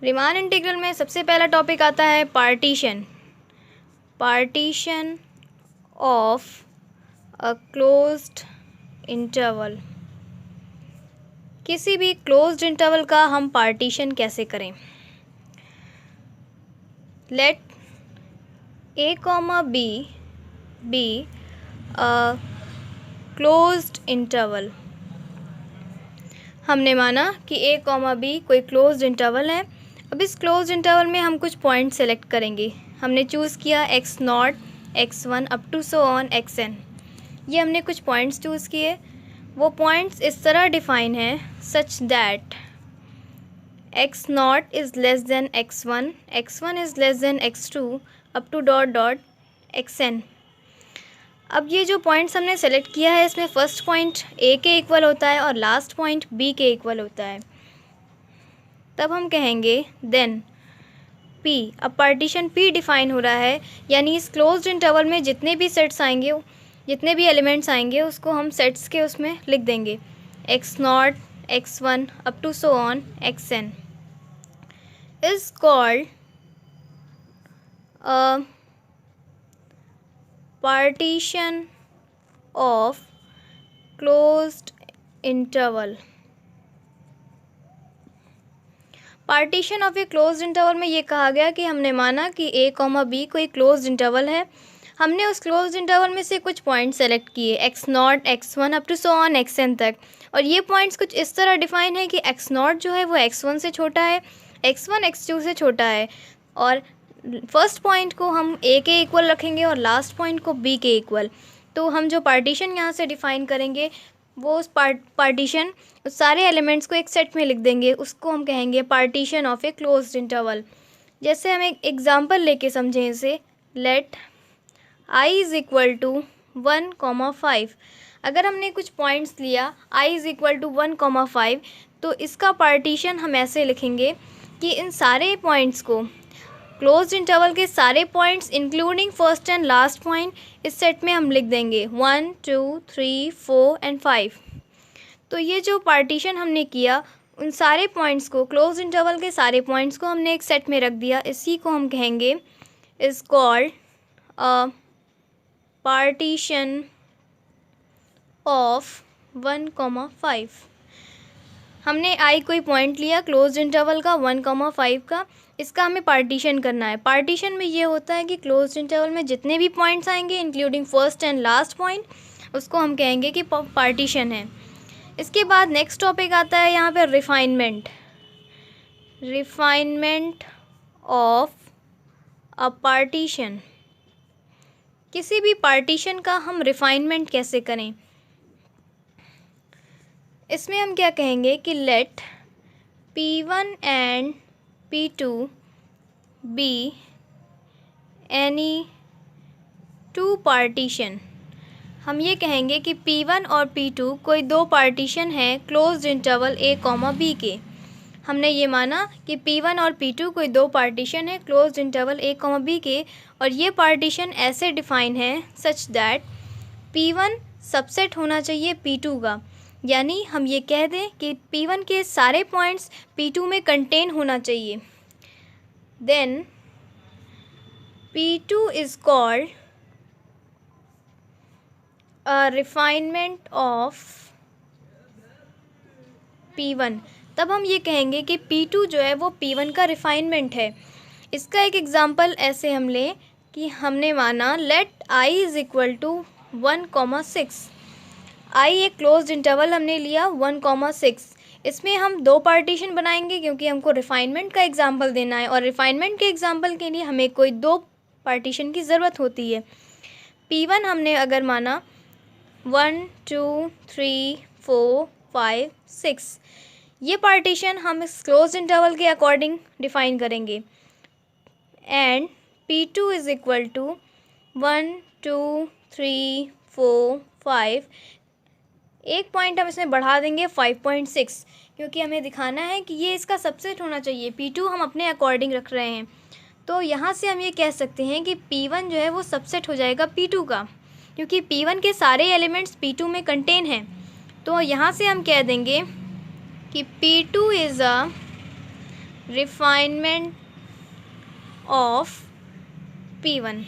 Riemann integral में सबसे पहला टॉपिक आता है partition. Partition of a closed interval. किसी भी क्लोज्ड इंटरवल का हम पार्टीशन कैसे करें। Let a comma b be a closed interval। हमने माना कि a comma b कोई क्लोज्ड इंटरवल है। अब इस क्लोज्ड इंटरवल में हम कुछ पॉइंट सेलेक्ट करेंगे। हमने चूज़ किया x0, x1 up to so on xn। ये हमने कुछ पॉइंट्स चूज़ किए। वो पॉइंट्स इस तरह डिफाइन है such that x0 is less than x1, x1 is less than x2 up to dot dot xn। अब ये जो पॉइंट्स हमने सेलेक्ट किया है इसमें फर्स्ट पॉइंट a के इक्वल होता है और लास्ट पॉइंट b के इक्वल होता है। तब हम कहेंगे देन p, अब पार्टीशन p डिफाइन हो रहा है, यानी इस क्लोज्ड इंटरवल में जितने भी सेट्स आएंगे, जितने भी एलिमेंट्स आएंगे उसको हम सेट्स के उसमें लिख देंगे x0, x1 up to so on xn is called a partition of closed interval। Partition of a closed interval में ये कहा गया कि हमने माना कि a कॉमा b कोई क्लोज्ड इंटरवल है। हमने उस क्लोज्ड इंटरवल में से कुछ पॉइंट सेलेक्ट किए x0, x1 up to so on xn तक, और ये पॉइंट्स कुछ इस तरह डिफाइन है कि x0 जो है वो x1 से छोटा है, x1 x2 से छोटा है, और फर्स्ट पॉइंट को हम a के इक्वल रखेंगे और लास्ट पॉइंट को b के इक्वल। तो हम जो पार्टीशन यहाँ से डिफ़ाइन करेंगे वो उस पार्टीशन उस सारे एलिमेंट्स को एक सेट में लिख देंगे, उसको हम कहेंगे partition of a closed interval. जैसे हम एक एग्जांपल लेके समझें इसे, let i is equal to 1,5। अगर हमने कुछ पॉइंट्स लिया i इज़ इक्वल टू 1,5, तो इसका पार्टीशन हम ऐसे लिखेंगे कि इन सारे पॉइंट्स को, क्लोज्ड इंटरवल के सारे points including first and last point, इस सेट में हम लिख देंगे 1, 2, 3, 4 एंड 5। तो ये जो पार्टीशन हमने किया, उन सारे पॉइंट्स को, क्लोज्ड इंटरवल के सारे पॉइंट्स को हमने एक सेट में रख दिया। इसी को हम कहेंगे is called a partition of 1,5। हमने i कोई पॉइंट लिया क्लोज्ड इंटरवल का 1,5 का, इसका हमें पार्टीशन करना है। पार्टीशन में ये होता है कि क्लोज्ड इंटरवल में जितने भी पॉइंट्स आएंगे including first and last point, उसको हम कहेंगे कि पार्टीशन है। इसके बाद नेक्स्ट टॉपिक आता है यहाँ पे refinement. Refinement of a partition. किसी भी पार्टीशन का हम रिफाइनमेंट कैसे करें। इसमें हम क्या कहेंगे कि let P1 and P2 be any two partition. हम ये कहेंगे कि P1 और P2 कोई दो पार्टीशन हैं closed interval a comma b के। हमने ये माना कि P1 और P2 कोई दो पार्टीशन है closed interval a comma b के, और ये पार्टीशन ऐसे डिफाइन है सच दैट P1 सबसेट होना चाहिए P2 का, यानी हम ये कह दें कि P1 के सारे पॉइंट्स P2 में कंटेन होना चाहिए। Then P2 is called a refinement of P1। तब हम ये कहेंगे कि P2 जो है वो P1 का रिफाइनमेंट है। इसका एक एग्जांपल ऐसे हम लें कि हमने माना let i is equal to 1,6। i एक क्लोज्ड इंटरवल हमने लिया 1,6। इसमें हम दो पार्टीशन बनाएंगे क्योंकि हमको रिफाइनमेंट का एग्जांपल देना है, और रिफाइनमेंट के एग्जांपल के लिए हमें कोई दो पार्टीशन की ज़रूरत होती है। P1 हमने अगर माना 1, 2, 3, 4, 5, 6, ये पार्टीशन हम इस क्लोज्ड इंटरवल के अकॉर्डिंग डिफ़ाइन करेंगे। And P2 is equal to 1, 2, 3, 4, 5। एक पॉइंट हम इसमें बढ़ा देंगे 5.6, क्योंकि हमें दिखाना है कि ये इसका सबसेट होना चाहिए। P2 हम अपने अकॉर्डिंग रख रहे हैं, तो यहाँ से हम ये कह सकते हैं कि P1 जो है वो सबसेट हो जाएगा P2 का, क्योंकि P1 के सारे एलिमेंट्स P2 में कंटेन हैं। तो यहाँ से हम कह देंगे कि P2 is a refinement of P1।